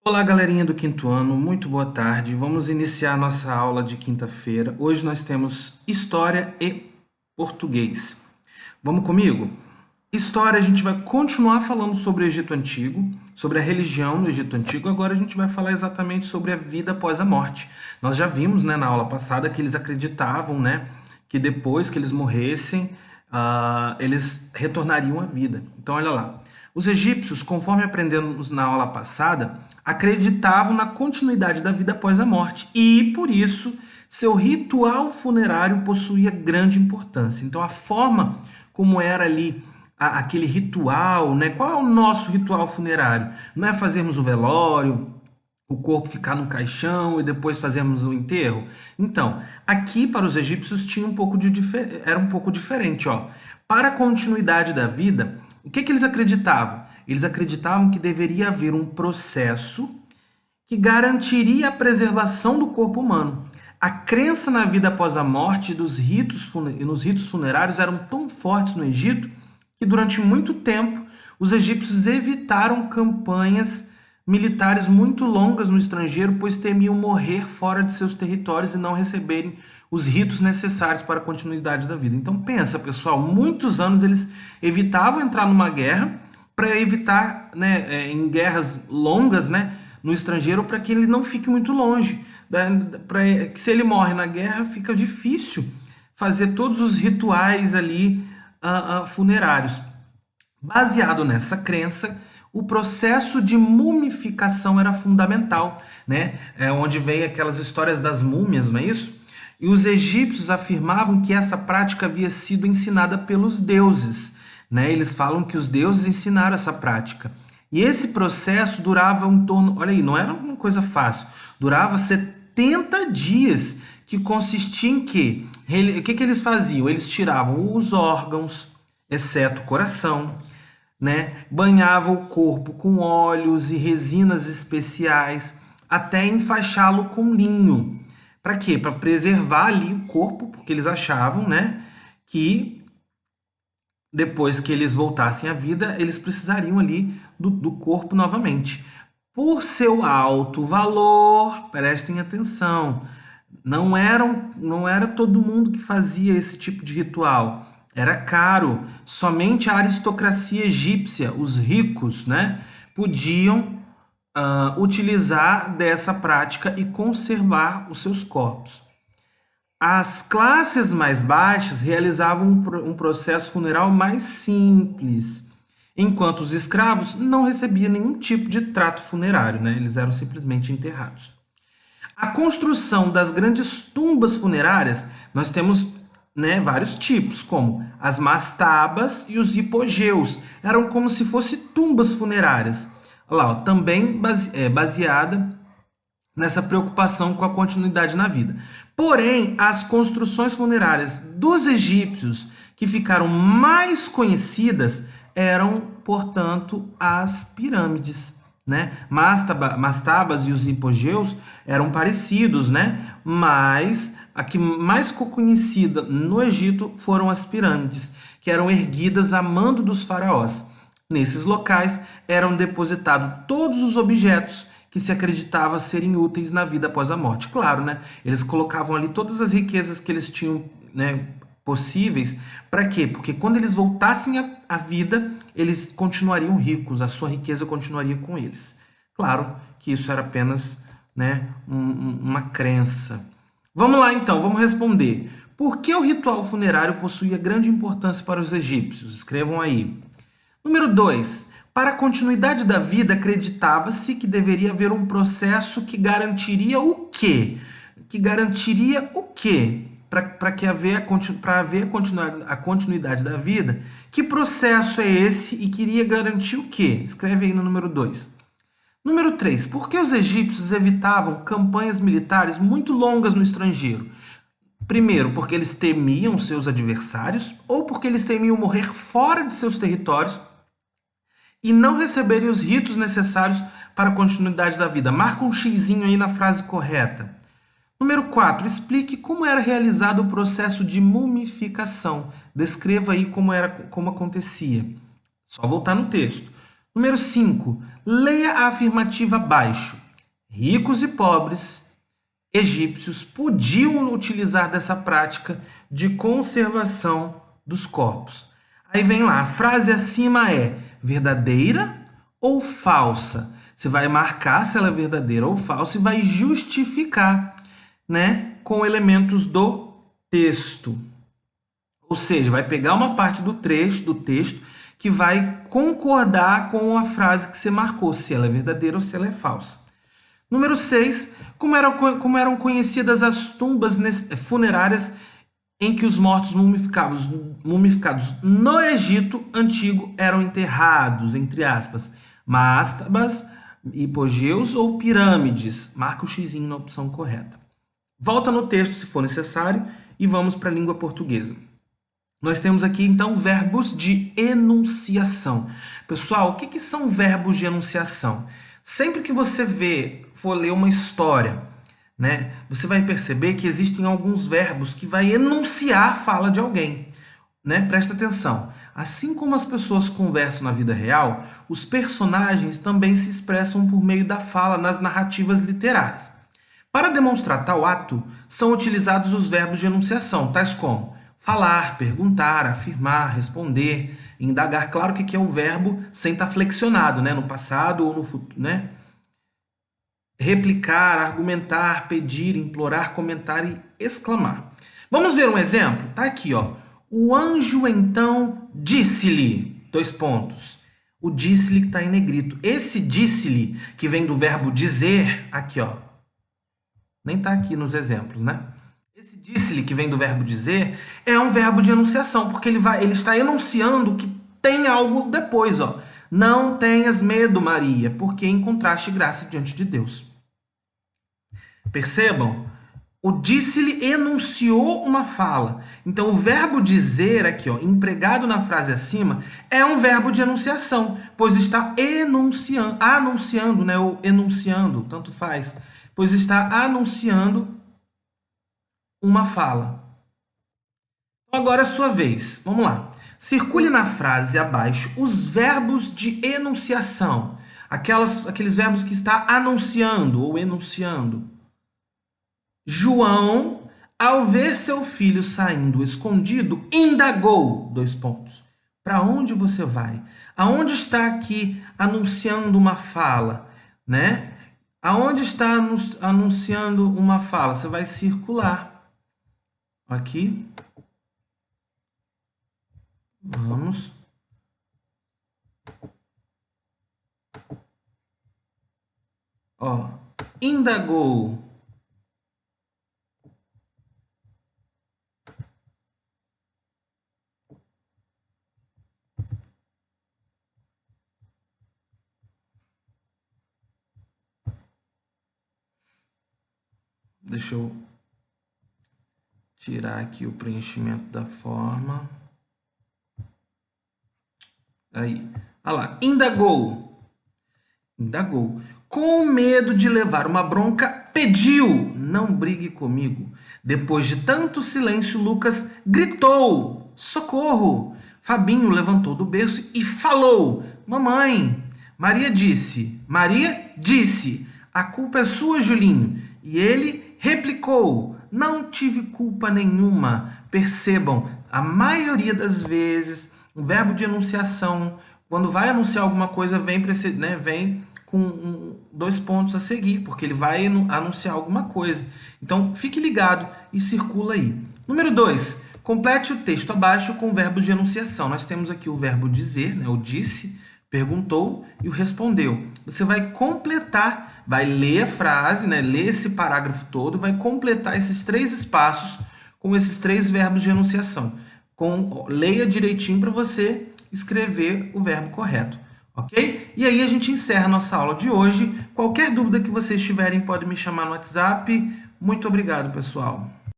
Olá, galerinha do quinto ano, muito boa tarde. Vamos iniciar nossa aula de quinta-feira. Hoje nós temos História e Português. Vamos comigo? História, a gente vai continuar falando sobre o Egito Antigo, sobre a religião no Egito Antigo. Agora a gente vai falar exatamente sobre a vida após a morte. Nós já vimos, né, na aula passada que eles acreditavam, né, que depois que eles morressem, eles retornariam à vida. Então, olha lá. Os egípcios, conforme aprendemos na aula passada, acreditavam na continuidade da vida após a morte e, por isso, seu ritual funerário possuía grande importância. Então, a forma como era ali aquele ritual, né? Qual é o nosso ritual funerário? Não é fazermos o velório, o corpo ficar no caixão e depois fazermos o enterro? Então, aqui para os egípcios tinha era um pouco diferente, ó. Para a continuidade da vida, o que eles acreditavam? Eles acreditavam que deveria haver um processo que garantiria a preservação do corpo humano. A crença na vida após a morte e nos ritos funerários eram tão fortes no Egito que durante muito tempo os egípcios evitaram campanhas militares muito longas no estrangeiro, pois temiam morrer fora de seus territórios e não receberem os ritos necessários para a continuidade da vida. Então pensa, pessoal, muitos anos eles evitavam entrar numa guerra para evitar, né, em guerras longas, né, no estrangeiro, para que ele não fique muito longe. Que se ele morre na guerra, fica difícil fazer todos os rituais ali funerários. Baseado nessa crença, o processo de mumificação era fundamental, né? É onde vem aquelas histórias das múmias, não é isso? E os egípcios afirmavam que essa prática havia sido ensinada pelos deuses, né? Eles falam que os deuses ensinaram essa prática. E esse processo durava em torno, olha aí, não era uma coisa fácil, durava 70 dias, que consistia em quê? O que eles faziam? Eles tiravam os órgãos, exceto o coração, né? Banhavam o corpo com óleos e resinas especiais, até enfaixá-lo com linho. Para quê? Para preservar ali o corpo, porque eles achavam, né, que depois que eles voltassem à vida, eles precisariam ali do corpo novamente. Por seu alto valor, prestem atenção, não era todo mundo que fazia esse tipo de ritual. Era caro. Somente a aristocracia egípcia, os ricos, né, podiam utilizar dessa prática e conservar os seus corpos. As classes mais baixas realizavam um processo funeral mais simples, enquanto os escravos não recebiam nenhum tipo de trato funerário, né? Eles eram simplesmente enterrados. A construção das grandes tumbas funerárias, nós temos, né, vários tipos, como as mastabas e os hipogeus. Eram como se fossem tumbas funerárias. Olha lá, ó, também baseada nessa preocupação com a continuidade na vida. Porém, as construções funerárias dos egípcios que ficaram mais conhecidas eram, portanto, as pirâmides, né? Mastabas e os hipogeus eram parecidos, né? Mas a que mais ficou conhecida no Egito foram as pirâmides, que eram erguidas a mando dos faraós. Nesses locais eram depositados todos os objetos que se acreditava serem úteis na vida após a morte. Claro, né? Eles colocavam ali todas as riquezas que eles tinham, né, possíveis. Para quê? Porque quando eles voltassem à vida, eles continuariam ricos, a sua riqueza continuaria com eles. Claro que isso era apenas, né, uma crença. Vamos lá então, vamos responder. Por que o ritual funerário possuía grande importância para os egípcios? Escrevam aí. Número 2. Para a continuidade da vida, acreditava-se que deveria haver um processo que garantiria o quê? Que garantiria o quê? Para haver a continuidade da vida, que processo é esse e queria garantir o quê? Escreve aí no número 2. Número 3. Por que os egípcios evitavam campanhas militares muito longas no estrangeiro? Primeiro, porque eles temiam seus adversários ou porque eles temiam morrer fora de seus territórios e não receberem os ritos necessários para a continuidade da vida. Marca um xizinho aí na frase correta. Número 4. Explique como era realizado o processo de mumificação. Descreva aí como acontecia. Só voltar no texto. Número 5. Leia a afirmativa abaixo. Ricos e pobres egípcios podiam utilizar dessa prática de conservação dos corpos. Aí vem lá, a frase acima é verdadeira ou falsa? Você vai marcar se ela é verdadeira ou falsa e vai justificar, né, com elementos do texto. Ou seja, vai pegar uma parte do texto que vai concordar com a frase que você marcou, se ela é verdadeira ou se ela é falsa. Número 6. Como eram conhecidas as tumbas funerárias em que os mortos mumificados no Egito Antigo eram enterrados, entre aspas, mastabas, hipogeus ou pirâmides? Marca o xizinho na opção correta. Volta no texto se for necessário e vamos para a língua portuguesa. Nós temos aqui, então, verbos de enunciação. Pessoal, o que são verbos de enunciação? Sempre que você for ler uma história, né, você vai perceber que existem alguns verbos que vai enunciar a fala de alguém. Né? Presta atenção. Assim como as pessoas conversam na vida real, os personagens também se expressam por meio da fala nas narrativas literárias. Para demonstrar tal ato, são utilizados os verbos de enunciação, tais como falar, perguntar, afirmar, responder, indagar. Claro que aqui é o verbo sem estar flexionado, né? No passado ou no futuro, né? Replicar, argumentar, pedir, implorar, comentar e exclamar. Vamos ver um exemplo? Tá aqui, ó. O anjo então disse-lhe, : O disse-lhe que está em negrito. Esse disse-lhe, que vem do verbo dizer, aqui, ó. Nem está aqui nos exemplos, né? Esse disse-lhe, que vem do verbo dizer, é um verbo de enunciação, porque ele está enunciando que tem algo depois, ó. Não tenhas medo, Maria, porque encontraste graça diante de Deus. Percebam? O disse-lhe enunciou uma fala. Então, o verbo dizer aqui, ó, empregado na frase acima, é um verbo de enunciação, pois está anunciando, né, ou enunciando, tanto faz, pois está anunciando uma fala. Agora é a sua vez. Vamos lá. Circule na frase abaixo os verbos de enunciação, aqueles verbos que está anunciando ou enunciando. João, ao ver seu filho saindo escondido, indagou, : Para onde você vai? Aonde está aqui anunciando uma fala, né? Aonde está anunciando uma fala? Você vai circular. Aqui. Vamos. Ó, indagou. Deixa eu tirar aqui o preenchimento da forma. Aí, olha lá, indagou. Indagou. Com medo de levar uma bronca, pediu: não brigue comigo. Depois de tanto silêncio, Lucas gritou: socorro! Fabinho levantou do berço e falou: mamãe. Maria disse: a culpa é sua, Julinho. E ele replicou: não tive culpa nenhuma. Percebam, a maioria das vezes, o verbo de enunciação, quando vai anunciar alguma coisa, vem com 2 pontos a seguir, porque ele vai anunciar alguma coisa. Então, fique ligado e circula aí. Número 2. Complete o texto abaixo com verbos de enunciação. Nós temos aqui o verbo dizer, né, o disse, perguntou e o respondeu. Você vai completar, vai ler a frase, né, ler esse parágrafo todo, vai completar esses 3 espaços com esses 3 verbos de enunciação. Leia direitinho para você escrever o verbo correto. Ok? E aí a gente encerra a nossa aula de hoje. Qualquer dúvida que vocês tiverem, podem me chamar no WhatsApp. Muito obrigado, pessoal.